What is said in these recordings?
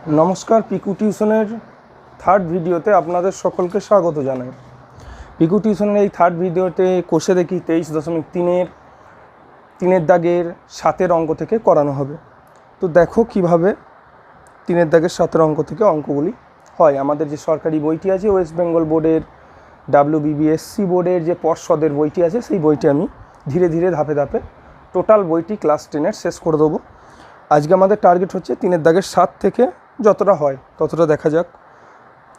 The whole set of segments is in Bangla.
নমস্কার, পিকু টিউশনের থার্ড ভিডিওতে আপনাদের সকলকে স্বাগত জানাই। পিকু টিউশনের এই থার্ড ভিডিওতে কোষে দেখি 23.3-এর দাগের 7-এর অঙ্ক থেকে করানো হবে। তো দেখো কিভাবে 3-এর দাগের 7-এর অঙ্ক থেকে অঙ্কগুলি হয়। আমাদের যে সরকারি বইটি আছে, ওয়েস্ট বেঙ্গল বোর্ডের WBBSC বোর্ডের যে পর্ষদের বইটি আছে, সেই বইটি আমি ধীরে ধীরে ধাপে ধাপে টোটাল বইটি ক্লাস 10-এর শেষ করে দেবো। আজকে আমাদের টার্গেট হচ্ছে 3-এর দাগের 7 থেকে যতটা হয় ততটা দেখা যাক।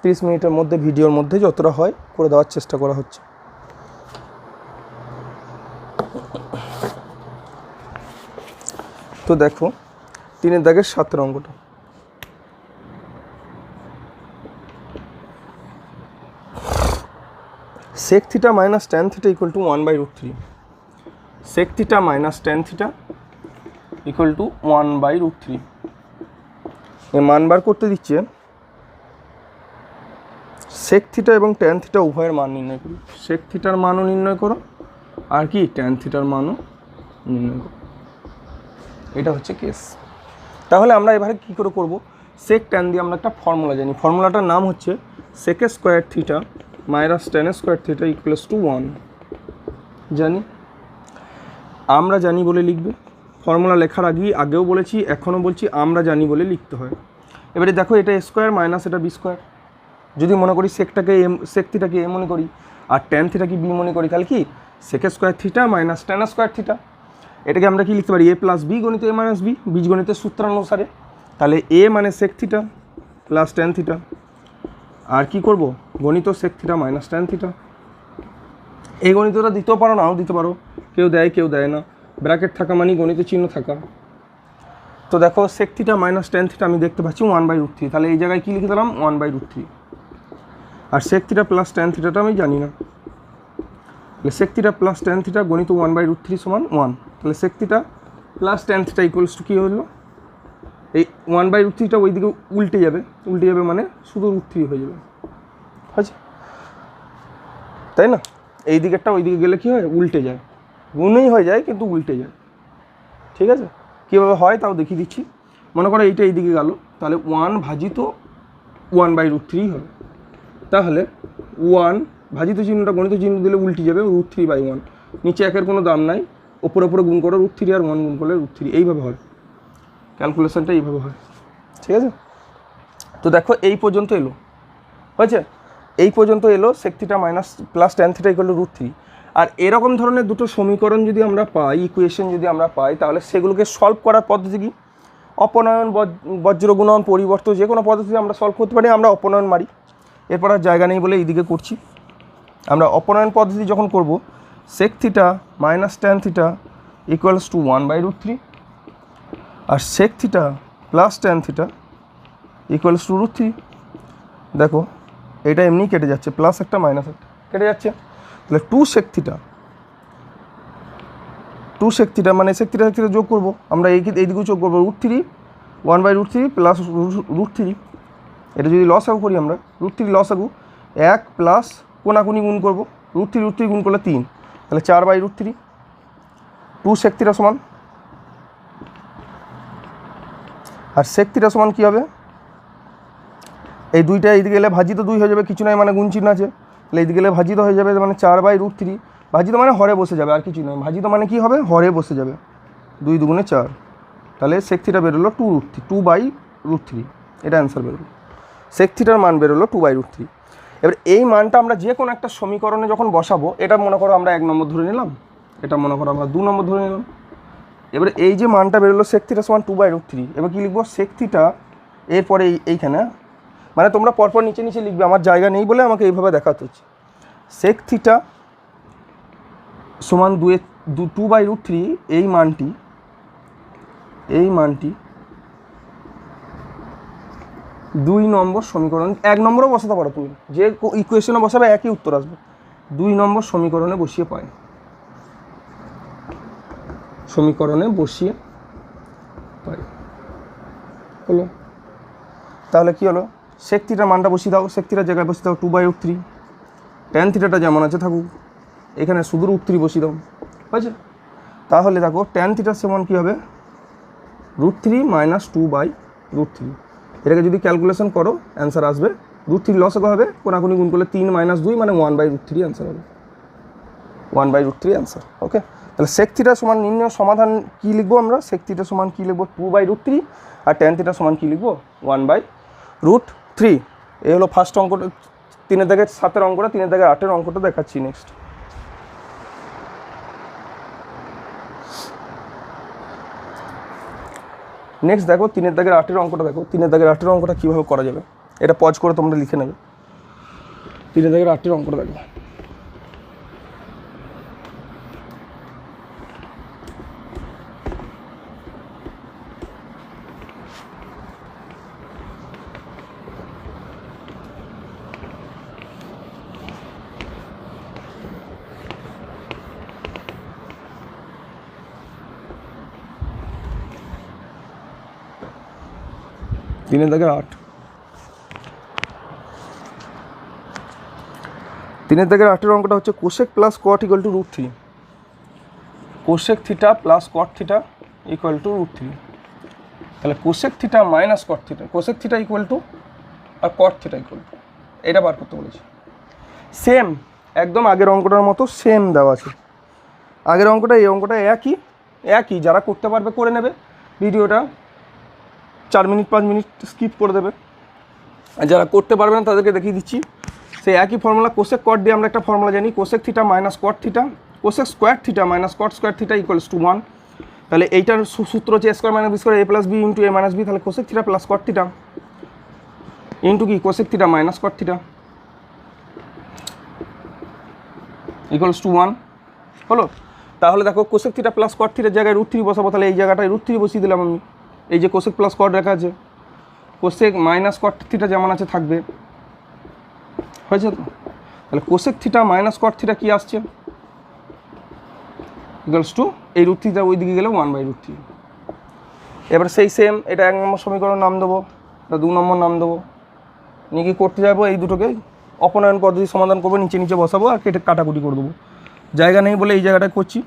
30 মিনিটের মধ্যে ভিডিওর মধ্যে যতটা হয় করে দেওয়ার চেষ্টা করা হচ্ছে। তো দেখো 3-এর দাগের 7-এর অঙ্কটা। sec θ minus tan θ equal to 1/√3। sec θ minus tan θ equal to 1/√3। এর মান বার করতে দিচ্ছে sec θ এবং tan θ উভয়ের মান নির্ণয় করি। sec θ মানও নির্ণয় করো আর কি tan θ মানও নির্ণয় করো। এটা হচ্ছে কেস। তাহলে আমরা এবারে কী করে করব? sec tan দিয়ে আমরা একটা ফর্মুলা জানি। ফর্মুলাটার নাম হচ্ছে sec square θ minus tan square θ equals to 1। জানি, আমরা জানি বলে লিখবে। ফর্মুলা লেখার আগেও বলেছি, এখনও বলছি, আমরা জানি বলে লিখতে হয়। এবারে দেখো, এটা a স্কোয়ার মাইনাস এটা b স্কোয়ার। যদি মনে করি sec θটাকে a মনে করি আর tan θটাকে b মনে করি, তাহলে কি sec square θ minus tan square θ। এটাকে আমরা কি লিখতে পারি? a প্লাস b গণিত a মাইনাস b, বীজগণিতের সূত্রানুসারে। তাহলে a মানে sec θ প্লাস tan θ, আর কি করব গণিত sec θ মাইনাস tan θ। এই গণিতটা দিতেও পারো, নাও দিতে পারো, কেউ দেয় কেউ দেয় না। ব্র্যাকেট থাকা মানে গণিত চিহ্ন থাকা। তো দেখো sec θ মাইনাস tan θ আমি দেখতে পাচ্ছি 1/√3। তাহলে এই জায়গায় কি লিখে দিলাম? 1/√3। আর sec θ প্লাস tan θটা আমি জানি না। sec θ প্লাস tan θ গণিত 1/√3 সমান 1। তাহলে sec θ plus tan θ equals to কী হলো? এই 1/√3টা ওইদিকে উল্টে যাবে মানে শুধু √3 হয়ে যাবে। আচ্ছা, তাই না? এই দিকেরটা ওই দিকে গেলে কী হয়? উল্টে যায়। গুণই হয়ে যায় কিন্তু উল্টে যায়। ঠিক আছে, কীভাবে হয় তাও দেখিয়ে দিচ্ছি। মনে করো এইটা এইদিকে গেল, তাহলে 1 ভাজিত 1/√3 হবে। তাহলে 1 ভাজিত চিহ্নটা গণিত চিহ্ন দিলে উল্টে যাবে, √3/1। নিচে একের কোনো দাম নাই, ওপরে গুণ করো √3 আর 1 গুণ করলে √3। এইভাবে হয় ক্যালকুলেশনটা, এইভাবে হয়। ঠিক আছে, তো দেখো এই পর্যন্ত এলো, হয়েছে? এই পর্যন্ত এলো sec θ minus plus tan θ equal to √3। আর এরকম ধরনের দুটো সমীকরণ যদি আমরা পাই, ইকুয়েশন যদি আমরা পাই, তাহলে সেগুলোকে সলভ করার পদ্ধতি কি? অপনয়ন, বজ্রগুণন, পরিবর্তন, যে কোনো পদ্ধতিতে আমরা সলভ করতে পারি। আমরা অপনয়ন মারি, এরপর আর জায়গা নেই বলে এইদিকে করছি। আমরা অপনয়ন পদ্ধতি যখন করব, sec θ minus tan θ equals to 1/√3 আর sec θ plus tan θ equals to √3। দেখো এটা এমনি কেটে যাচ্ছে, প্লাস একটা মাইনাস একটা কেটে যাচ্ছে। তাহলে 2 sec θ মানে sec θ যোগ করবো আমরা, এইদিকেও যোগ করবো √3, 1/√3 প্লাস √3। এটা যদি লস আগু করি আমরা, √3 লস আগু 1 প্লাস কোনাকুনি গুণ করবো, √3 গুণ করলে 3, তাহলে 4/√3। 2 sec θ সমান, আর sec θ সমান কী হবে? এই দুইটা এইদিকে গেলে ভাজিত 2 হয়ে যাবে, কিছু নাই মানে গুণ চিহ্ন আছে। তাহলে এইদিকে গেলে ভাজিত হয়ে যাবে, মানে 4/√3। ভাজিত মানে হরে বসে যাবে, আর কিছু নয়। ভাজিত মানে কি হবে? হরে বসে যাবে, 2 দুগুণে 4। তাহলে sec θ বেরোলো 2/√3। এটা অ্যান্সার বেরোলো। sec θ মান বেরোলো 2/√3। এবার এই মানটা আমরা যে কোনো একটা সমীকরণে যখন বসাবো, এটা মনে করো আমরা 1 নম্বর ধরে নিলাম, এটা মনে করো আমরা 2 নম্বর ধরে নিলাম। এবারে এই যে মানটা বেরোলো sec θ সমান 2/√3, এবার কী লিখবো? sec θ এরপরে এইখানে, মানে তোমরা পরপর নিচে নিচে লিখবে, আমার জায়গা নেই বলে আমাকে এইভাবে দেখাতে হচ্ছে। sec θ সমান 2/√3। এই মানটি 2 নম্বর সমীকরণ, 1 নম্বরও বসাতে পারো, তুমি যে ইকুয়েশনে বসাবে একই উত্তর আসবে। 2 নম্বর সমীকরণে বসিয়ে পায়, হলো। তাহলে কি হলো? sec θ মানটা বসিয়ে দাও, sec θ জায়গায় বসিয়ে দাও 2/√3। tan θটা যেমন আছে থাকুক, এখানে শুধু √3 বসিয়ে দাও, হয়েছে? তাহলে দেখো tan θ সমান কী হবে? √3 মাইনাস 2/√3। এটাকে যদি ক্যালকুলেশন করো অ্যান্সার আসবে √3 লসাগু হবে, কোনাকুনি গুণ করলে 3 - 2 মানে 1/√3 অ্যান্সার হবে, 1/√3 অ্যান্সার। ওকে, তাহলে sec থিটা সমান নির্ণয় সমাধান কী লিখবো আমরা? sec থিটা সমান কী লিখবো? 2/√3, আর tan থিটা সমান কী লিখবো? 1/√3। এই হলো ফার্স্ট অঙ্কটা, 3-এর দাগের 7-এর অঙ্কটা, 3-এর দাগের 8-এর অঙ্কটা দেখাচ্ছি নেক্সট। নেক্সট দেখো 3-এর দাগের 8-এর অঙ্কটা দেখো, 3-এর দাগের 8-এর অঙ্কটা কীভাবে করা যাবে, এটা পজ করে তোমরা লিখে নেবে। 3-এর দাগের 8-এর অঙ্কটা দেখো। তিনের দাগের 8, 3-এর দাগের 8-এর অঙ্কটা হচ্ছে cosec plus cot equal to √3, cosec theta plus cot theta equal to √3। তাহলে cosec theta minus cot theta, cosec theta equal to আর কট থিটা ইকুয়াল টু, এটা বার করতে বলেছি। সেম একদম আগের অঙ্কটার মতো সেম দেওয়া আছে, আগের অঙ্কটা এই অঙ্কটা একই, যারা করতে পারবে করে নেবে, ভিডিওটা 4 মিনিট 5 মিনিট স্কিপ করে দেবে, আর যারা করতে পারবে না তাদেরকে দেখিয়ে দিচ্ছি। সেই একই ফর্মুলা, কোসেক কট দিয়ে আমরা একটা ফর্মুলা জানি, cosec theta minus cot theta, cosec square theta minus caught square theta equals to 1। তাহলে এইটার সূত্র হচ্ছে a² - b² a + b * a - b, তাহলে cosec theta plus cot theta into কি cosec theta minus cot theta equals to 1 হলো। তাহলে দেখো কোসেক থিটা প্লাস কট থিটার জায়গায় √3 বসাবো, তাহলে এই জায়গাটায় √3 বসিয়ে দিলাম আমি। এই যে কোসেক প্লাস কট রাখা আছে, কোসেক মাইনাস কট থিটা যেমন আছে থাকবে, হয়েছে তো? তাহলে cosec theta minus cot theta কী আসছে? ইকুয়ালস টু এই √3টা ওই দিকে গেলে 1/√3। এবার সেই সেম, এটা 1 নম্বর সমীকরণ নাম দেবো, এটা 2 নম্বর নাম দেবো, নিয়ে কি করতে যাবো, এই দুটোকে অপনয়ন পদ্ধতি সমাধান করবো, নিচে নিচে বসাবো আর কেটে কাটাকুটি করে দেবো। জায়গা নেই বলে এই জায়গাটায় করছি।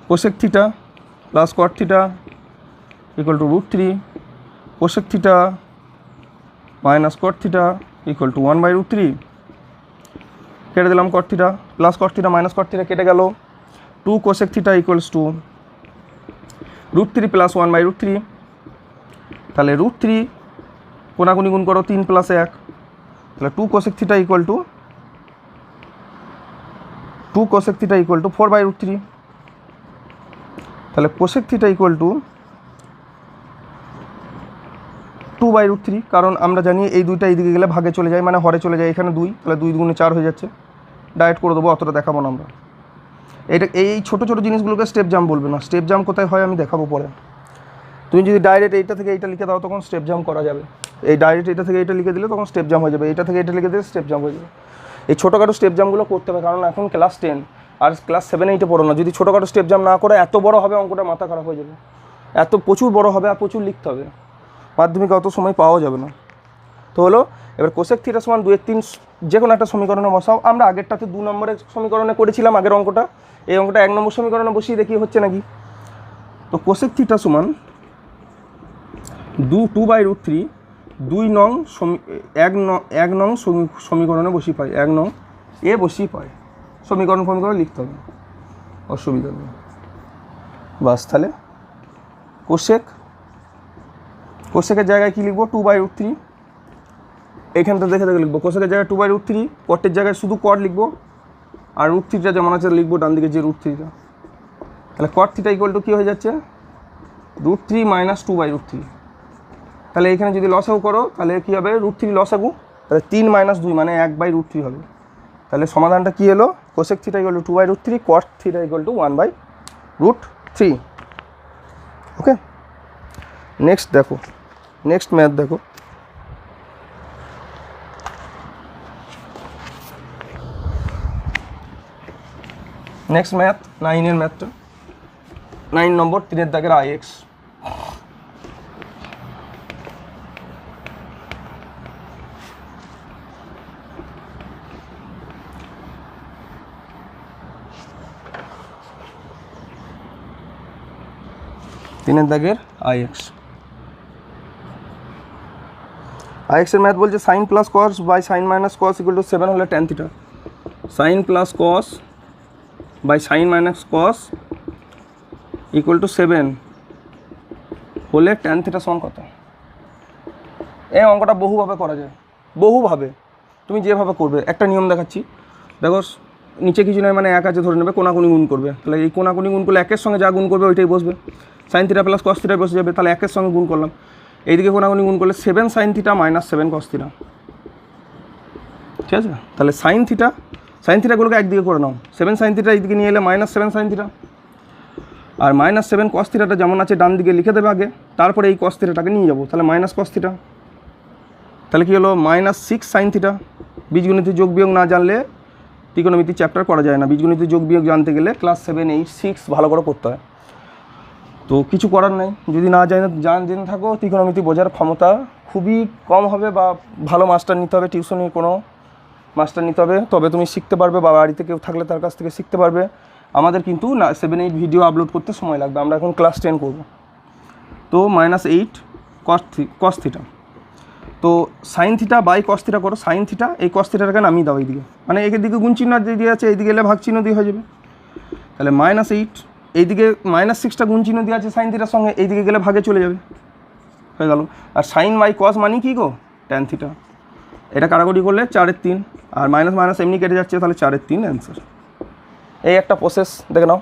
Cosec theta plus cot theta equal to √3, cosec theta minus cot theta equal two 1/√3, কেটে দিলাম কট theta, plus cot theta minus cot theta কেটে গেল, 2 cosec theta equals to √3 plus 1/√3। তাহলে √3 কোনাকুনি গুণ করো 3 + 1, তাহলে 2 কোসেক থিটা ইকুয়াল টু 4/√3। তাহলে কোসেক থিটা ইকুয়াল টু 2/√3, কারণ আমরা জানি এই দুইটা এইদিকে গেলে ভাগে চলে যায়, মানে হরে চলে যায়, এখানে 2, তাহলে 2 × 4 হয়ে যাচ্ছে। ডাইরেক্ট করে দেবো, অতটা দেখাবো না আমরা। এটা এই ছোটো ছোটো জিনিসগুলোকে স্টেপ জাম্প বলবে না, স্টেপ জাম্প কোথায় হয় আমি দেখাবো পরে। তুমি যদি ডাইরেক্ট এইটা থেকে এইটা লিখে দাও তখন স্টেপ জাম্প করা যাবে, এই ডাইরেক্ট এটা থেকে এইটা লিখে দিলে তখন স্টেপ জাম্প হয়ে যাবে, এইটা থেকে এটা লিখে দিলে স্টেপ জাম্প হয়ে যাবে। এই ছোটোখাটো স্টেপ জাম্পগুলো করতে হবে, কারণ এখন ক্লাস 10 আর ক্লাস 7 8 পড়ো না, যদি ছোটোখাটো স্টেপ জাম্প না করে এত বড় হবে অঙ্কটা, মাথা খারাপ হয়ে যাবে, এত প্রচুর বড় হবে আর প্রচুর লিখতে হবে, মাধ্যমিকে অত সময় পাওয়া যাবে না। তো হলো, এবার কোসেক থিটা সমান 2 এর 3 যে কোনো একটা সমীকরণে বসাও। আমরা আগেরটাতে 2 নম্বরের সমীকরণে করেছিলাম আগের অঙ্কটা, এই অঙ্কটা 1 নম্বর সমীকরণে বসিয়ে দেখি হচ্ছে নাকি। তো কোসেক থিটা সমান 2/√3 2 নং 1 নং সমীকরণে বসিয়ে পাই, 1 নং এ বসিয়ে পাই, সমীকরণ লিখতে হবে, অসুবিধা নেই। বাস, তাহলে কোসেকের জায়গায় কী লিখবো? 2/√3, এইখানটা দেখে লিখবো কোসেকের জায়গায় 2/√3, কটের জায়গায় শুধু কট লিখবো, আর √3টা যেমন আছে লিখবো ডান দিকে যে √3টা। তাহলে কট থিটা ইকুয়াল টু কী হয়ে যাচ্ছে? √3 - 2/√3। তাহলে এখানে যদি লসাগু করো তাহলে কী হবে? √3 লসাগু, তাহলে 3 - 2 মানে 1/√3 হবে। তাহলে সমাধানটা কী হলো? কোসেক থিটা ইকুয়াল টু 2/√3, কট থিটা ইকুয়াল টু 1/√3। ওকে, নেক্সট দেখো, নেক্সট ম্যাথ দেখো। নেক্সট ম্যাথ 9-এর ম্যাথটা, 9 নম্বর 3-এর দাগের IX। তিনের দাগের IX আর এক্সের ম্যাথ বলছে sine plus cos by sine minus cos equal to 7 হলে tan theta. Sine plus cos by sine minus cos equal to 7 হলে ট্যান থিটা সমান কত? এই অঙ্কটা বহুভাবে করা যায়, বহুভাবে, তুমি যেভাবে করবে। একটা নিয়ম দেখাচ্ছি, দেখো নিচে কিছু নয় মানে এক আছে ধরে নেবে, কোনাকুনি গুণ করবে, তাহলে এই কোনাকুনি গুণ করলে একের সঙ্গে যা গুণ করবে ওইটাই বসবে, sign theta plus cos theta বসে যাবে, তাহলে একের সঙ্গে গুণ করলাম। এইদিকে কোনাকুনি গুণ করলে 7 sign theta minus 7 cos theta, ঠিক আছে? তাহলে সাইন থিটাগুলোকে একদিকে করে নাও, 7 সাইন থিটা এইদিকে নিয়ে এলে মাইনাস 7 সাইন থিটা, আর মাইনাস 7 কস থিটাটা যেমন আছে ডান দিকে লিখে দেবে আগে, তারপরে এই কস থিটাটাকে নিয়ে যাবো, তাহলে মাইনাস কস থিটা, তাহলে কী হলো মাইনাস 6 সাইন থিটা। বীজগণিতের যোগ বিয়োগ না জানলে ত্রিকোণমিতি চ্যাপ্টার করা যায় না, বীজগণিতের যোগ বিয়োগ জানতে গেলে ক্লাস 7, 8, 6 ভালো করে করতে হয়। তো কিছু করার নেই, যদি না জেনে থাকো ত্রিকোণমিতি বোঝার ক্ষমতা খুবই কম হবে, বা ভালো মাস্টার নিতে হবে, টিউশনির কোনো মাস্টার নিতে হবে, তবে তুমি শিখতে পারবে, বা বাড়িতে কেউ থাকলে তার কাছ থেকে শিখতে পারবে। আমাদের কিন্তু 7, 8 ভিডিও আপলোড করতে সময় লাগবে, আমরা এখন ক্লাস 10 করব। তো -8 কস থিটা, তো sine theta by cos theta করো, সাইন থিটা এই কস থিটাটাকে নামিয়ে দাও এইদিকে, মানে একের দিকে গুণ চিহ্ন দিয়ে আছে, এইদিকে এলে ভাগ চিহ্ন দিয়ে হয়ে যাবে, তাহলে -8, এইদিকে -6টা গুণ চিহ্ন দিয়ে আছে সাইন থিটার সঙ্গে, এইদিকে গেলে ভাগে চলে যাবে, হয়ে গেল। আর সাইন বাই কস মানে কি গো? Tan theta. এটা কাটাকুটি করলে 4/3, আর মাইনাস মাইনাস এমনি কেটে যাচ্ছে, তাহলে 4/3 অ্যান্সার। এই একটা প্রসেস দেখে নাও,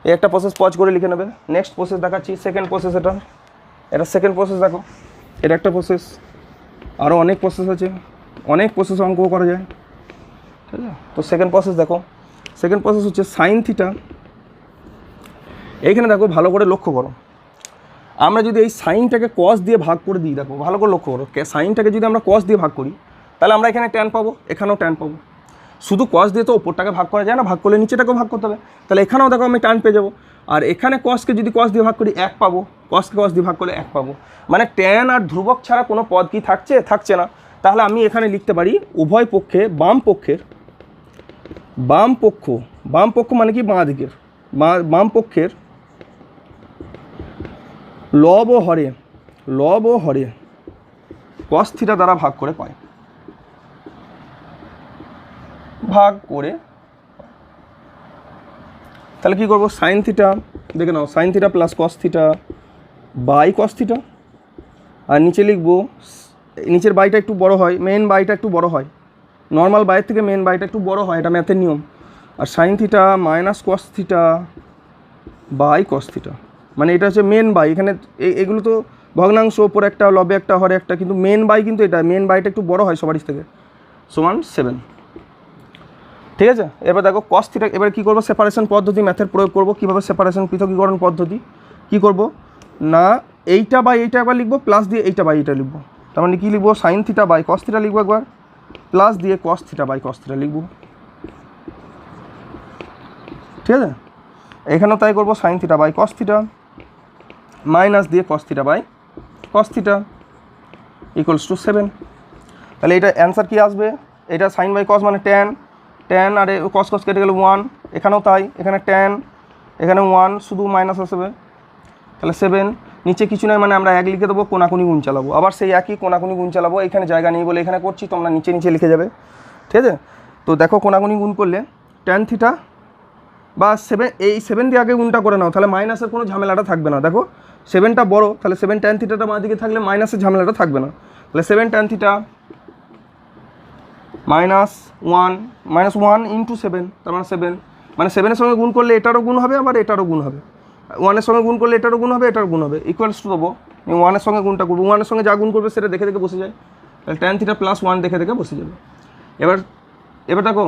এই একটা প্রসেস পজ করে লিখে নেবে। নেক্সট প্রসেস দেখাচ্ছি, সেকেন্ড প্রসেস, এটা সেকেন্ড প্রসেস। দেখো এটা একটা প্রসেস, আরও অনেক প্রসেস আছে, অনেক প্রসেস অঙ্কও করা যায়, ঠিক আছে? তো সেকেন্ড প্রসেস দেখো, সেকেন্ড প্রসেস হচ্ছে সাইন থিটা। এইখানে দেখো ভালো করে লক্ষ্য করো, আমরা যদি এই সাইনটাকে কস দিয়ে ভাগ করে দিই, দেখো ভালো করে লক্ষ্য করো, সাইনটাকে যদি আমরা কস দিয়ে ভাগ করি তাহলে আমরা এখানে ট্যান পাবো, এখানেও ট্যান পাবো। শুধু কস দিয়ে তো ওপরটাকে ভাগ করা যায় না, ভাগ করলে নিচেটাকেও ভাগ করতে হবে, তাহলে এখানেও দেখো আমি ট্যান পেয়ে যাবো। আর এখানে কসকে যদি কস দিয়ে ভাগ করি 1 পাবো, কসকে কস দিয়ে ভাগ করলে 1 পাবো, মানে ট্যান আর ধ্রুবক ছাড়া কোনো পদ কি থাকছে না। তাহলে আমি এখানে লিখতে পারি উভয় পক্ষে বাম পক্ষ মানে কি বাঁ দিকের, বাম পক্ষের লব ও হরে কস থিটা দ্বারা ভাগ করে পাই, তাহলে কি করব? সাইন থিটা দেখে নাও, sine theta plus cos theta by cos theta, আর নিচে লিখবো, নিচের বাইটা একটু বড় হয়, মেন বাইটা একটু বড় হয়, নর্মাল বাইয়ের থেকে মেন বাইটা একটু বড় হয়, এটা ম্যাথের নিয়ম। আর sine theta minus cos theta by cos theta, মানে এটা হচ্ছে মেন বাই। এখানে এগুলো তো ভগ্নাংশ, ওপর একটা, লবে একটা, হরে একটা, কিন্তু মেন বাই কিন্তু এটা, মেন বাইটা একটু বড় হয় সবারই থেকে, সমান 7, ঠিক আছে? এবার দেখো কস থিটা, এবার কী করবো? সেপারেশন পদ্ধতি ম্যাথের প্রয়োগ করব। কীভাবে সেপারেশন, পৃথকীকরণ পদ্ধতি কী করব না, এইটা বাই এইটা একবার লিখবো, প্লাস দিয়ে এইটা বাই এইটা লিখবো, তার মানে কী লিখবো? Sine theta by cos theta লিখবো একবার, প্লাস দিয়ে cos theta by cos theta লিখবো, ঠিক আছে? এখানেও তাই করবো, sine theta by cos theta minus দিয়ে cos theta by cos theta equals to 7। তাহলে এটা অ্যান্সার কী আসবে? এটা সাইন বাই কস মানে ট্যান, আর কস কেটে গেলে 1, এখানেও তাই, এখানে ট্যান, এখানে 1, শুধু মাইনাস আসবে, তাহলে 7। নিচে কিছু নয় মানে আমরা 1 লিখে দেবো, কোনাকুনি গুণ চালাবো, আবার সেই একই কোনাকুনি গুণ চালাবো, এখানে জায়গা নেই বলে এখানে করছি, তোমরা নিচে লিখে যাবে, ঠিক আছে? তো দেখো কোনাকুনি গুণ করলে ট্যান থিটা বা 7, এই 7 দিয়ে আগে গুণটা করে নাও, তাহলে মাইনাসের কোনো ঝামেলাটা থাকবে না। দেখো 7টা বড়, তাহলে 7 ট্যান থিটাটা বাঁ দিকে থাকলে মাইনাসের ঝামেলাটা থাকবে না, তাহলে 7 ট্যান থিটা -1 ইন্টু 7, তার মানে 7, মানে 7-এর সঙ্গে গুণ করলে এটারও গুণ হবে, আবার এটারও গুণ হবে, 1-এর সঙ্গে গুণ করলে এটারও গুণ হবে, এটারও গুণ হবে, ইকুয়ালস টু দেবো 1-এর সঙ্গে গুণটা করবো, 1-এর সঙ্গে যা গুণ করবে সেটা দেখে দেখে বসে যায়, তাহলে ট্যান থিটা প্লাস 1 দেখে দেখে বসে যাবে। এবার দেখো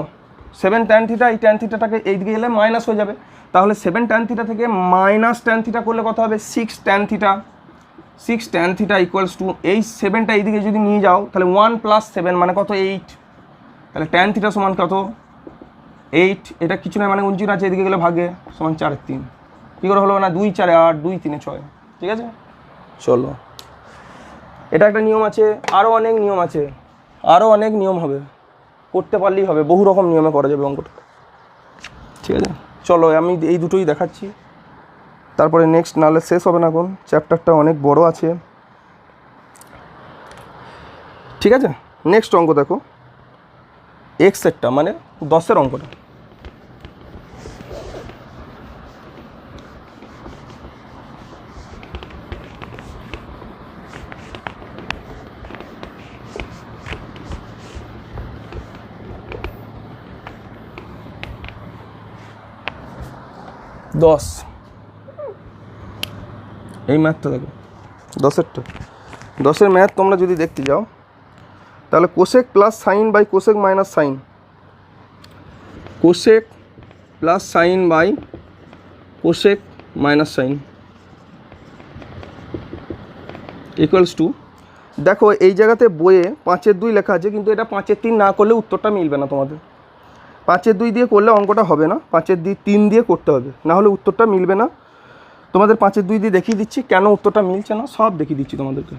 7 ট্যান থিটা, এই ট্যান থিটাটাকে এইদিকে এলে মাইনাস হয়ে যাবে, তাহলে 7 ট্যান থিটা থেকে মাইনাস ট্যান থিটা করলে কত হবে? 6 ট্যান থিটা ইকুয়ালস টু, এই 7টা এইদিকে যদি নিয়ে যাও তাহলে 1 + 7 মানে কত? 8, তাহলে ট্যান থিটা সমান কত? 8, এটা কিছু নয় মানে উঞ্চিন আছে, এদিকে গেলে ভাগে, সমান 4/3। কী করে হলো না? 2 4 8, 2 3 6, ঠিক আছে? চলো, এটা একটা নিয়ম আছে, আরও অনেক নিয়ম আছে, আরও অনেক নিয়ম হবে, করতে পারলেই হবে, বহু রকম নিয়মে করা যাবে অঙ্কটা, ঠিক আছে? চলো আমি এই দুটোই দেখাচ্ছি, তারপরে নেক্সট নাহলে শেষ হবে না, কোন চ্যাপ্টারটা অনেক বড় আছে। ঠিক আছে, নেক্সট অঙ্ক দেখো, এক্সেরটা মানে 10-এর অঙ্কটা। দশ, এই ম্যাথটা দেখো 10-এরটা। 10-এর ম্যাথ তোমরা যদি দেখতে যাও তাহলে cosec plus sine by cosec minus sine, cosec plus sine by cosec minus sine equals to, দেখো এই জায়গাতে বইয়ে 5-এর 2 লেখা আছে, কিন্তু এটা 5-এর 3 না করলে উত্তরটা মিলবে না তোমাদের। 5-এর 2 দিয়ে করলে অঙ্কটা হবে না, 5-এর 3 দিয়ে করতে হবে, না হলে উত্তরটা মিলবে না। তোমাদের 5-এর 2 দিয়ে দেখিয়ে দিচ্ছি কেন উত্তরটা মিলছে না, সব দেখিয়ে দিচ্ছি তোমাদেরকে।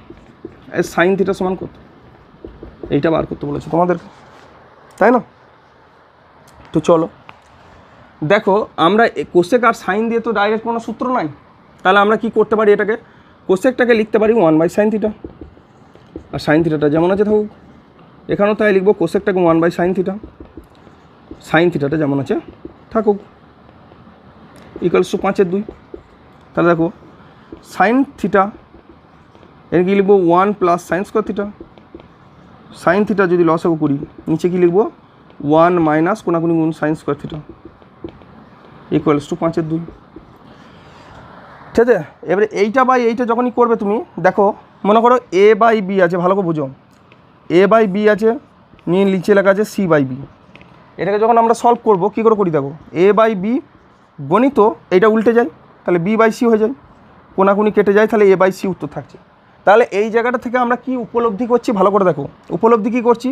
সাইন থিটা সমান কত, এইটা বার করতে বলেছে তোমাদেরকে, তাই না? তো চলো দেখো, আমরা কোসেক আর সাইন দিয়ে তো ডাইরেক্ট কোনো সূত্র নাই, তাহলে আমরা কি করতে পারি, এটাকে কোসেকটাকে লিখতে পারি 1/sin থিটা, আর সাইন থিটাটা যেমন আছে থাকুক। এখানেও তাই লিখবো, কোসেকটাকে 1/sin থিটা, সাইন থিটাটা যেমন আছে থাকুক, ইকুয়ালস টু 5-এর 2। তাহলে দেখো সাইন থিটা এর কি লিখবো 1 plus sine square theta, sine theta যদি লসাগু করি নিচে কি লিখবো 1 মাইনাস কোনাকুনি গুণ sine square theta equals to 5-এর 2। ঠিক আছে, এবারে এইটা বাই এইটা যখনই করবে তুমি দেখো, মনে করো এ বাই বি আছে, ভালো করে বুঝো, এ বাই বি আছে, নিয়ে নিচে লেখা আছে সি বাই বি। এটাকে যখন আমরা সলভ করবো কী করে করি দেখো, এ বাই বি গণিত এইটা উল্টে যায়, তাহলে বি বাই সি হয়ে যায়, কোনাকুনি কেটে যায়, তাহলে এ বাই সি উত্তর থাকছে। তাহলে এই জায়গাটা থেকে আমরা কি উপলব্ধি করছি, ভালো করে দেখো, উপলব্ধি কী করছি,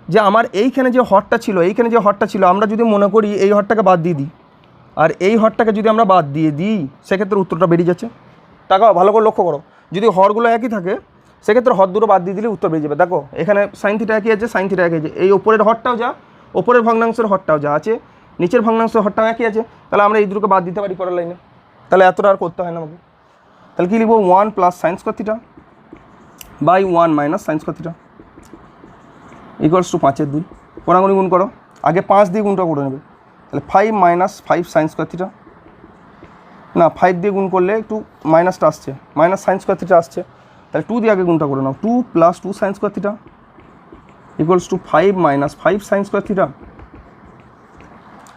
যে আমার এইখানে যে হরটা ছিল, এইখানে যে হরটা ছিল, আমরা যদি মনে করি এই হরটাকে বাদ দিয়ে দিই, আর এই হরটাকে যদি আমরা বাদ দিয়ে দিই, সেক্ষেত্রে উত্তরটা বেরিয়ে যাচ্ছে। টাকা ভালো করে লক্ষ্য করো, যদি হরগুলো একই থাকে সেক্ষেত্রে হর দুটো বাদ দিয়ে দিলে উত্তর বেরিয়ে যাবে। দেখো এখানে সাইন থিটা একই আছে, সাইন থিটা একই আছে, এই ওপরের হরটাও যা, ওপরের ভগ্নাংশের হরটাও যা আছে, নিচের ভগ্নাংশের হরটাও একই আছে, তাহলে আমরা এই দুটোকে বাদ দিতে পারি পরের লাইনে, তাহলে এতটা আর করতে হয় না আমাকে। তাহলে কী লিখবো 1 plus sine square theta by 1 minus sine square theta equals to 5-এর 2। কোনাগুনি গুণ করো, আগে 5 দিয়ে গুণটা করে নেবে, তাহলে 5 মাইনাস 5 সাইন স্কোয়ার থিটা, না 5 দিয়ে গুণ করলে একটু মাইনাসটা আসছে, মাইনাস সাইন স্কোয়ার থিটা আসছে, তাহলে 2 দিয়ে আগে গুণটা করে নাও, 2 plus 2 sign square theta equals two 5 minus 5 sign square theta.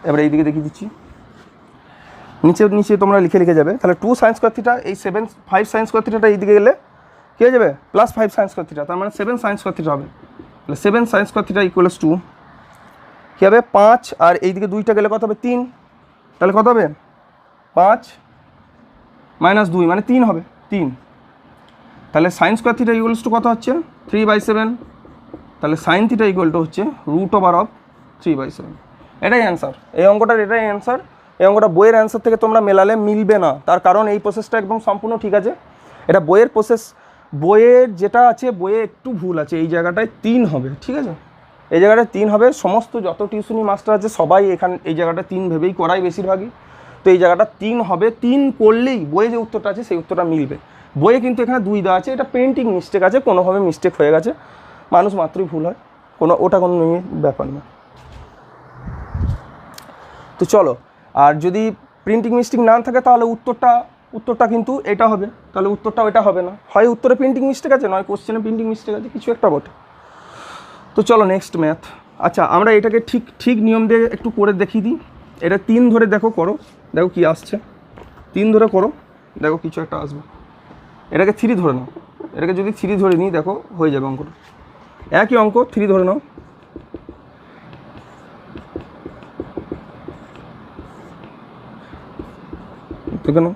এবার এইদিকে দেখিয়ে দিচ্ছি, নিচে নিচে তোমরা লিখে লিখে যাবে, তাহলে 2 সাইন স্কোয়ার থিটা, এই 5 সাইন স্কোয়ার থিটাটা এইদিকে গেলে কী হয়ে যাবে প্লাস 5 সাইন স্কোয়ার থিটা, তার মানে 7 সাইন স্কোয়ার থিটা হবে। তাহলে 7 sine square theta equals to কী হবে 5, আর এইদিকে 2টা গেলে কত হবে 3, তাহলে কত হবে 5 মাইনাস 2 মানে 3 হবে 3। তাহলে sign square theta equals to কত হচ্ছে 3/7, তাহলে সাইন থিটা ইকুয়াল টু হচ্ছে √3/7। এটাই অ্যান্সার, এই অঙ্কটার এটাই অ্যান্সার। এই অঙ্কটা বইয়ের অ্যান্সার থেকে তোমরা মেলালে মিলবে না, তার কারণ এই প্রসেসটা একদম সম্পূর্ণ ঠিক আছে, এটা বইয়ের প্রসেস, বইয়ের যেটা আছে বইয়ে একটু ভুল আছে, এই জায়গাটায় 3 হবে, ঠিক আছে, এই জায়গাটায় 3 হবে। সমস্ত যত টিউশনি মাস্টার আছে সবাই এখানে এই জায়গাটা 3 ভেবেই করায় বেশিরভাগই, তো এই জায়গাটা 3 হবে, 3 করলেই বইয়ে যে উত্তরটা আছে সেই উত্তরটা মিলবে। বইয়ে কিন্তু এখানে 2 দেওয়া আছে, এটা পেন্টিং মিস্টেক আছে, কোনোভাবে মিস্টেক হয়ে গেছে, মানুষ মাত্রই ভুল হয়, ওটা কোনো ব্যাপার না। তো চলো, আর যদি প্রিন্টিং মিস্টেক না থাকে তাহলে উত্তরটা কিন্তু এটা হবে, তাহলে উত্তরটাও এটা হবে না, হয় উত্তরে প্রিন্টিং মিস্টেক আছে, নয় কোশ্চেনে প্রিন্টিং মিস্টেক আছে, কিছু একটা বটে। তো চলো নেক্সট ম্যাথ। আচ্ছা আমরা এটাকে ঠিক নিয়ম দিয়ে একটু করে দেখিয়ে দিই। এটা 3 ধরে দেখো, করো, দেখো কি আসছে, 3 ধরে করো, দেখো কিছু একটা আসবে। এটাকে 3 ধরে নাও, এটাকে যদি 3 ধরে নিই দেখো হয়ে যাবে অঙ্কটা, একই অঙ্ক 3 ধরে নাও, ঠিক না?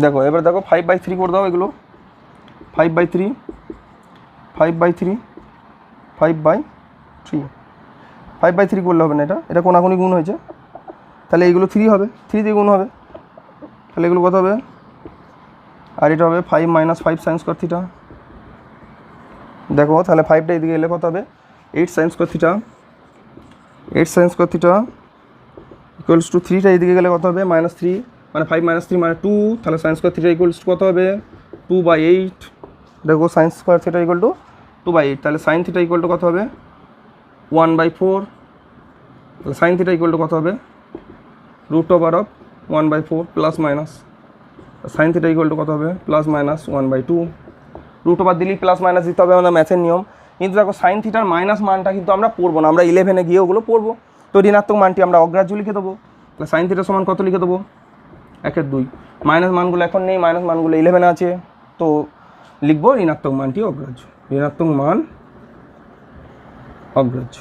দেখো এবার দেখো 5/3 করে দাও, এগুলো 5/3 5/3 5/3 5/3 করলে হবে না, এটা কোনাকুনি গুণ হয়েছে, তাহলে এইগুলো 3 হবে, 3 দিয়ে গুণ হবে, তাহলে এগুলো কত হবে, আর এটা হবে 5 মাইনাস 5 সাইন স্কোয়ার থিটা। দেখো তাহলে 5টা এদিকে এলে কত হবে 8 sign square theta, 8 sign square theta equals two 3টা এদিকে গেলে কত হবে -3 মানে 5 - 3 মানে 2, তাহলে sign square theta equals to কত হবে 2/8। দেখো sign square theta equal two 2/8, তাহলে সাইন থিটা ইকুয়াল টু কত হবে 1/4। তাহলে সাইন থিটা ইকুয়াল টু কত হবে √1/4 plus minus, sine theta equal two কত হবে +-1/2। রুট ওভার দিলেই প্লাস মাইনাস দিতে হবে, আমাদের ম্যাথের নিয়ম। কিন্তু দেখো সাইন থিটার মাইনাস মানটা কিন্তু আমরা পড়বো না, আমরা 11-এ গিয়ে ওগুলো পড়বো। তো ঋণাত্মক মানটি আমরা অগ্রাহ্য লিখে দেবো। তাহলে সাইন থিটা সমান কত লিখে দেবো 1/2। মাইনাস মানগুলো এখন নেই, মাইনাস মানগুলো 11-এ আছে, তো লিখবো ঋণাত্মক মানটি অগ্রাহ্য, ঋণাত্মক মান অগ্রাহ্য।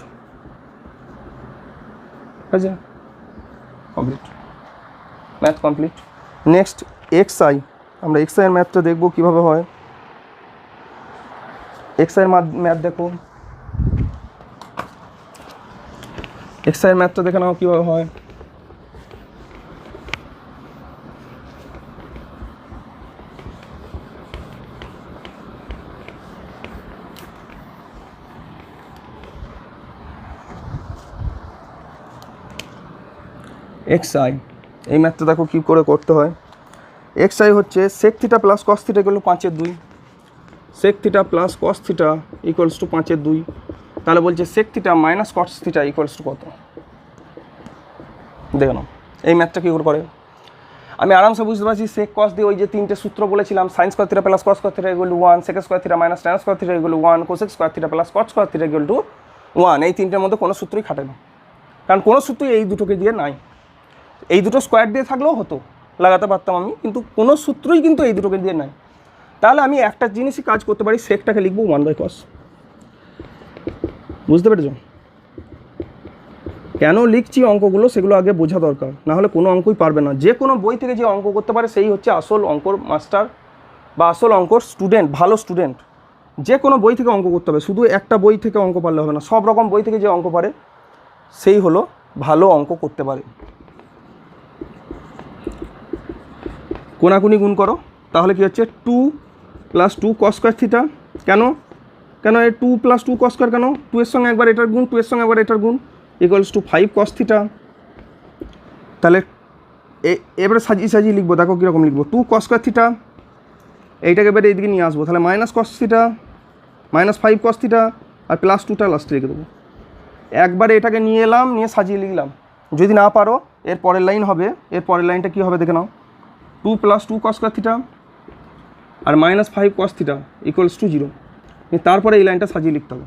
ঠিক আছে, complete, math complete. Next XI, আমরা এক্সআই এর ম্যাথটা দেখবো কীভাবে হয়। এক্সআই এর ম্যাথ দেখো, এক্সআই এর ম্যাথটা দেখে নাও কীভাবে হয়। এক্সআই এই ম্যাথটা দেখো কী করে করতে হয়। এক্সআই হচ্ছে sec theta plus cos theta equal to 5/2, sec theta plus cos theta equals to 5/2। তাহলে বলছে sec theta minus cos theta equals to কত, দেখে নাও এই ম্যাথটা কী করে। আমি আরামসে বুঝতে পারছি সেক কস দিয়ে ওই যে 3টে সূত্র বলেছিলাম, sine square theta plus cos square theta equal to 1, sec square theta minus tan square theta equal to 1, cosec square theta plus cot square theta equal to 1। এই 3টের মধ্যে কোনো সূত্রই খাটে না, কারণ কোনো সূত্রই এই দুটোকে দিয়ে নাই। এই দুটো স্কোয়ার দিয়ে থাকলেও হতো, লাগাতে পারতাম আমি, কিন্তু কোনো সূত্রই কিন্তু এই দুটোকে দিয়ে নাই। তাহলে আমি একটা জিনিসই কাজ করতে পারি, সেকটাকে লিখবো 1/cos। বুঝতে পেরেছ কেন লিখছি অঙ্কগুলো, সেগুলো আগে বোঝা দরকার, না হলে কোনো অঙ্কই পারবে না। যে কোনো বই থেকে যে অঙ্ক করতে পারে সেই হচ্ছে আসল অঙ্কর মাস্টার বা আসল অঙ্কর স্টুডেন্ট, ভালো স্টুডেন্ট। যে কোনো বই থেকে অঙ্ক করতে হবে, শুধু একটা বই থেকে অঙ্ক পারলে হবে না, সব রকম বই থেকে যে অঙ্ক পারে সেই হলো ভালো অঙ্ক করতে পারে। কোনাকুনি গুণ করো, তাহলে কি হচ্ছে 2 + 2 cos স্কোয়ার থিটা। কেন এই 2 + 2 cos স্কোয়ার কেন, 2 এর সঙ্গে একবার এটার গুণ, 2 এর সঙ্গে একবার এটার গুণ ইকুয়ালস টু 5 cos থিটা। তাহলে এবারে সাজিয়ে লিখবো, দেখো কীরকম লিখবো, 2 cos স্কোয়ার থিটা, এইটাকে এবারে এইদিকে নিয়ে আসবো, তাহলে -cos থিটা -5 cos থিটা আর +2টা লাস্টে লিখে দেবো। একবারে এটাকে নিয়ে এলাম, নিয়ে সাজিয়ে লিখলাম। যদি না পারো এর পরের লাইন হবে, এর পরের লাইনটা কী হবে দেখে নাও, 2 + 2 cos স্কোয়ার থিটা আর -5 cos থিটা ইকুয়ালস টু 0। তারপরে এই লাইনটা সাজিয়ে লিখতে হবে।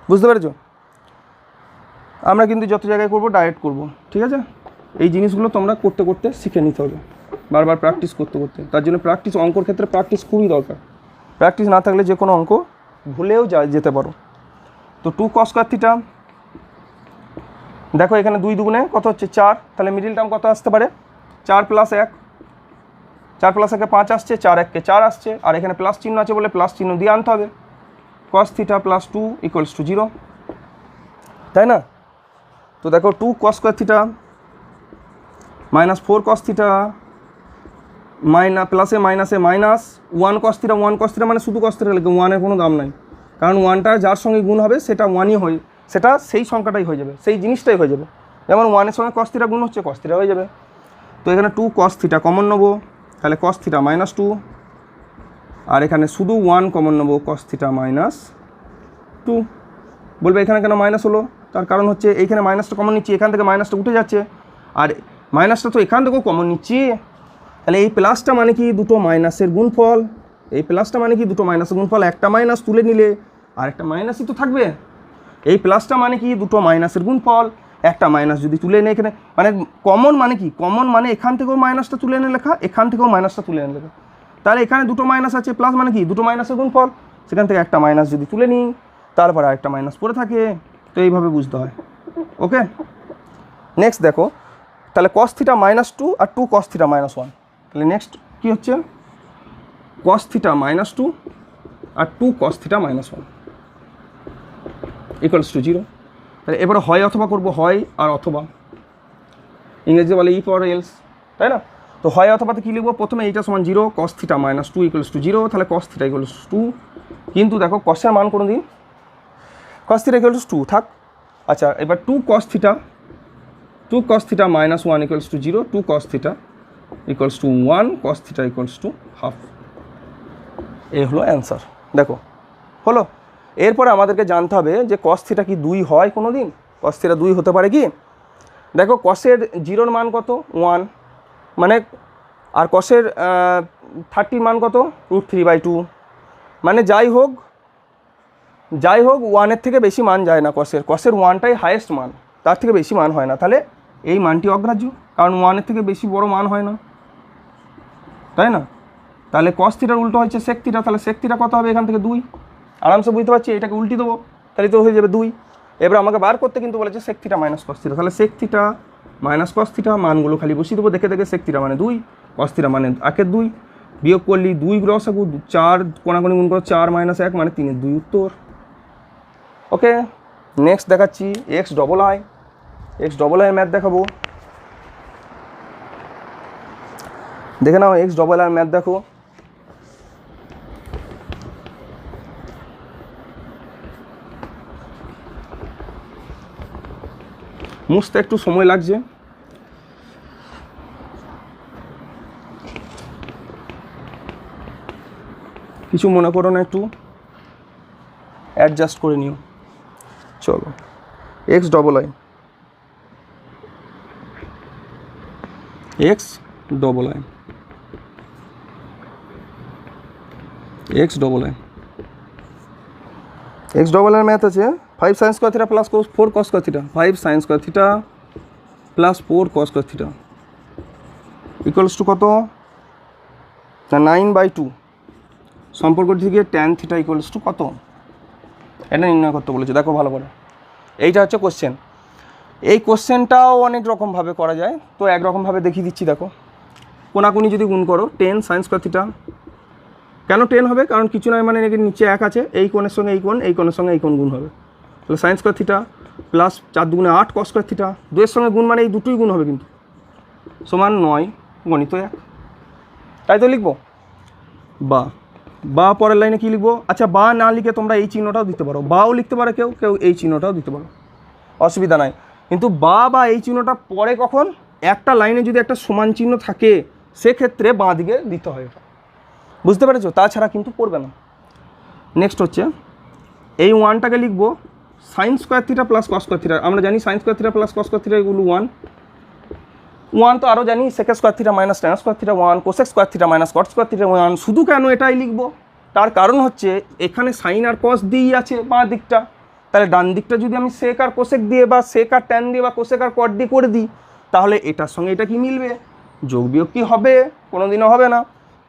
বুঝতে পেরেছো? আমরা কিন্তু যত জায়গায় করবো ডাইরেক্ট করবো, ঠিক আছে? এই জিনিসগুলো তোমরা করতে করতে শিখে নিতে হবে, বারবার প্র্যাকটিস করতে করতে। তার জন্য প্র্যাকটিস, অঙ্কর ক্ষেত্রে প্র্যাকটিস খুবই দরকার। প্র্যাকটিস না থাকলে যে কোনো অঙ্ক ভুলেও যেতে পারো। তো 2 cos স্কোয়ার থিটা, দেখো এখানে 2 দুগুণে কত হচ্ছে 4, তাহলে মিডিল টার্ম কত আসতে পারে 4 + 1, 4 + 1 5 আসছে, 4 1 4 আসছে, আর এখানে প্লাস চিহ্ন আছে বলে প্লাস চিহ্ন দিয়ে আনতে হবে। cos থিটা + 2 ইকুয়ালস টু 0, তাই না? তো দেখো 2 cos square theta -4 cos theta প্লাসে মাইনাসে -1 cos থিটা, 1 cos থিটা মানে শুধু cos থিটা লিখে, 1-এর কোনো দাম নাই, কারণ 1টা যার সঙ্গে গুণ হবে সেটা 1ই হয়, সেটা সেই সংখ্যাটাই হয়ে যাবে, সেই জিনিসটাই হয়ে যাবে। যেমন 1-এর সঙ্গে cos থিটা গুণ হচ্ছে, cos থিটা হয়ে যাবে। তো এখানে 2 cos থিটা কমন নেবো, তাহলে cos থিটা -2, আর এখানে শুধু 1 কমন নেবো, cos থিটা -2। বলবে এখানে কেন মাইনাস হলো, তার কারণ হচ্ছে এইখানে মাইনাসটা কমন নিচ্ছি, এখান থেকে মাইনাসটা উঠে যাচ্ছে, আর মাইনাসটা তো এখান থেকেও কমন নিচ্ছি। তাহলে এই প্লাসটা মানে কি দুটো মাইনাসের গুণফল, এই প্লাসটা মানে কি দুটো মাইনাসের গুণফল, একটা মাইনাস তুলে নিলে আর একটা মাইনাসই তো থাকবে। এই প্লাসটা মানে কি দুটো মাইনাসের গুণফল, একটা মাইনাস যদি তুলে নেই এখানে, মানে কমন মানে কি, কমন মানে এখান থেকেও মাইনাসটা তুলে এনে লেখা, এখান থেকেও মাইনাসটা তুলে এনে লেখা। তাহলে এখানে দুটো মাইনাস আছে, প্লাস মানে কি দুটো মাইনাসের গুণফল, সেখান থেকে একটা মাইনাস যদি তুলে নিই তারপর আরেকটা মাইনাস পড়ে থাকে। তো এইভাবে বুঝতে হয়, ওকে? নেক্সট দেখো, তাহলে cos থিটা -2 আর 2 cos থিটা -1, তাহলে নেক্সট কী হচ্ছে, cos থিটা -2 আর 2 cos থিটা -1 ইকুয়ালস টু 0। তাহলে এবারে হয় অথবা করবো, হয় আর অথবা, ইংরেজি বলে ইফ অর এলস, তাই না? তো হয় অথবাতে কী লিখবো, প্রথমে এইটা সমান 0, cos থিটা -2 ইকুয়ালস টু 0, তাহলে cos থিটা ইকুয়ালস 2। কিন্তু দেখো কসের মান কোনো দিন cos থিটা ইকুয়ালস 2 থাক। আচ্ছা, এবার 2 cos theta -1 equals to 0, 2 cos থিটা equals to 1, cos theta equals to half. এই হলো অ্যান্সার। দেখো হলো। এরপরে আমাদেরকে জানতে হবে যে কস থিটা কি 2 হয় কোনো দিন? কস থিটা 2 হতে পারে কি? দেখো কসের 0-র মান কত? 1, মানে আর কসের 30 মান কত? √3/2, মানে যাই হোক 1-এর থেকে বেশি মান যায় না কসের। কসের 1টাই হায়েস্ট মান, তার থেকে বেশি মান হয় না। তাহলে এই মানটি অগ্রাহ্য, কারণ 1-এর থেকে বেশি বড় মান হয় না, তাই না? তাহলে কস থিটার উল্টো হচ্ছে সেক থিটা, তাহলে সেক থিটা কত হবে এখান থেকে? 2। আরামসে বুঝতে পারছি, এটাকে উল্টি দেবো, তাহলে তো হয়ে যাবে 2। এবার আমাকে বার করতে কিন্তু বলেছে sec theta minus cos theta, তাহলে sec theta minus cos theta মানগুলো খালি বসিয়ে দেবো দেখে দেখে। সেক থিটা মানে 2, কস থিটা মানে 1/2, বিয়োগ করলি 2 লসাগু, 4 কোনাকুনি গুণ করো 4 - 1 মানে 3/2 উত্তর। ওকে, নেক্সট দেখাচ্ছি এক্স ডবল আই ম্যাথ দেখাবো। দেখে নাও এক্স ডবল আই ম্যাথ দেখো। মুছতে একটু সময় লাগছে। কিছু মনে করো না, একটু অ্যাডজাস্ট করে নিও। চলো x double I x double I math আছে 5 sin square theta plus 4 cos square theta, 5 sin square theta plus 4 cos square theta equals to কত? না 9/2। সম্পর্ক থেকে tan থিটা ইকুয়ালস টু কত, এটা নির্ণয় করতে বলেছে। দেখো ভালো করে, এইটা হচ্ছে কোশ্চেন। এই কোশ্চেনটাও অনেক রকমভাবে করা যায়, তো একরকমভাবে দেখিয়ে দিচ্ছি। দেখো কোনাকুনি যদি গুণ করো 10 sin স্কয়ার থিটা, কেন 10 হবে? কারণ কিছু নয়, মানে এর নিচে 1 আছে, এই কোণের সঙ্গে এই কোণ, এই কোণের সঙ্গে এই কোণ গুণ হবে, তাহলে sin square theta plus 4 × 8 cos square theta, 2 এর সঙ্গে গুণ মানে এই দুটোই গুণ হবে কিন্তু, সমান 9 গণিত 1। তাই তো লিখবো। বা পরের লাইনে কি লিখবো? আচ্ছা, বা না লিখে তোমরা এই চিহ্নটাও দিতে পারো, বাও লিখতে পারো, কেউ এই চিহ্নটাও দিতে পারো, অসুবিধা নাই। কিন্তু বা এই চিহ্নটা পরে কখন? একটা লাইনে যদি একটা সমান চিহ্ন থাকে সেক্ষেত্রে বাঁ দিকে দিতে হয়, এটা বুঝতে পেরেছো? তাছাড়া কিন্তু পড়বে না। নেক্সট হচ্ছে এই 1টাকে লিখবো sin square theta plus cos square theta. আমরা জানি sin square theta plus cos square theta এগুলো 1 তো আরও জানি sec square theta minus tan square theta 1, cos square theta minus cot square theta 1। শুধু কেন এটাই লিখবো? তার কারণ হচ্ছে এখানে সাইন আর cos দিয়েই আছে বাঁ দিকটা, তাহলে ডান দিকটা যদি আমি sec আর cosec দিয়ে বা sec আর tan দিয়ে বা cosec আর cot দিয়ে করে দিই, তাহলে এটার সঙ্গে এটা কি মিলবে? যোগ বিয়োগ কি হবে? কোনোদিনও হবে না।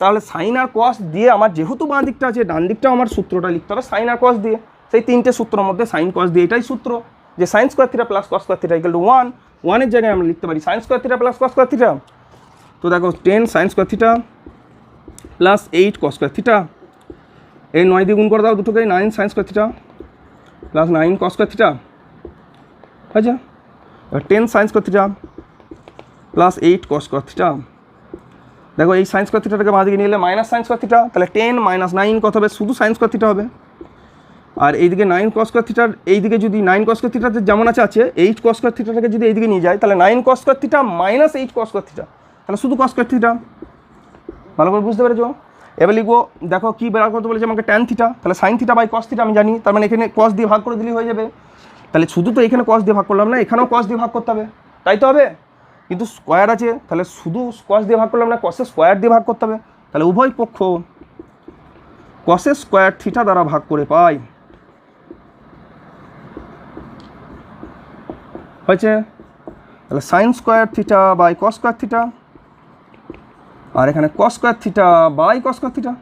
তাহলে সাইন আর cos দিয়ে আমার যেহেতু বাঁ দিকটা আছে, ডান দিকটাও আমার সূত্রটা লিখতে হবে সাইন আর cos দিয়ে। সেই 3টে সূত্রের মধ্যে সাইন cos দিয়ে এটাই সূত্র, যে sin square theta plus cos square theta equal to 1 এর জায়গায় আমরা লিখতে পারি sin square theta plus cos square theta. তো দেখো 10 sin square theta plus 8 cos square theta, এই 9 দিয়ে গুণ করে দাও দুটোকে, 9 sin square theta plus 9 cos square theta. আচ্ছা, 10 sin square theta plus 8 cos square theta. দেখো এই sin স্কয়ার থিটাটাকে বাঁ দিকে নিয়ে এলে মাইনাস sin স্কয়ার থিটা, তাহলে 10 - 9 কত হবে? শুধু sin স্কয়ার থিটা হবে। আর এইদিকে 9 cos স্কয়ার থিটার এইদিকে যদি 9 cos স্কয়ার থিটাতে যেমন আছে 8 cos স্কয়ার থিটাটাকে যদি এইদিকে নিয়ে যায়, তাহলে 9 cos square theta minus 8 cos square theta, তাহলে শুধু cos স্কয়ার থিটা। ভালো করে বুঝতে পেরেছো? এবার লিখবো, দেখো কী বের করতে বলেছে আমাকে tan থিটা, তাহলে sin theta by cos theta আমি জানি, তার মানে এখানে cos দিয়ে ভাগ করে দিলেই হয়ে যাবে। তাহলে শুধু তো এখানে cos দিয়ে ভাগ করলাম না, এখানেও cos দিয়ে ভাগ করতে হবে, তাই তো হবে? কিন্তু স্কোয়ার আছে, তাহলে শুধু cos দিয়ে ভাগ করলাম না, cos স্কোয়ার দিয়ে ভাগ করতে হবে। তাহলে উভয় পক্ষ cos স্কোয়ার থিটা দ্বারা ভাগ করে পাই, হয়েছে? তাহলে sin square theta by cos square theta, আর এখানে cos square theta by cos square theta,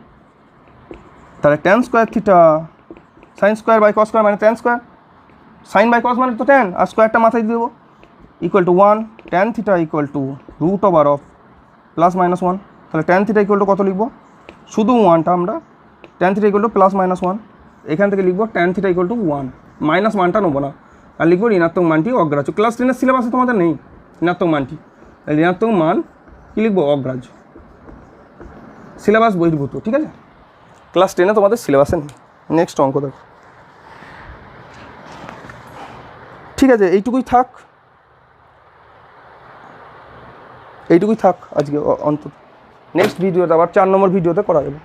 তাহলে tan square theta sin square by cos square মানে tan square, sin by cos মানে তো tan, আর স্কোয়ারটা মাথায় দিয়ে দেবো, equal to 1 tan theta equal to √(+ -1)। তাহলে tan থিটা ইকুয়াল টু কত লিখবো? শুধু 1টা আমরা tan থিটা ইকুয়াল টু +-1, এখান থেকে লিখবো tan থিটা ইকুয়াল টু 1, মাইনাস 1টা নেবো না, আর লিখবো ঋণাত্মক মানটি অগ্রাহ্য। ক্লাস 10-এর সিলেবাসে তোমাদের নেই ঋণাত্মক মানটি, ঋণাত্মক মান কী লিখবো? অগ্রাহ্য, সিলেবাস বহির্ভূত, ঠিক আছে? ক্লাস 10-এ তোমাদের সিলেবাসে নেই। নেক্সট অঙ্ক দেখো, ঠিক আছে? এইটুকুই থাক। এইটুকুই থাক আজকে অন্তত। নেক্সট ভিডিওতে আবার 4 নম্বর ভিডিওতে করা যাবে।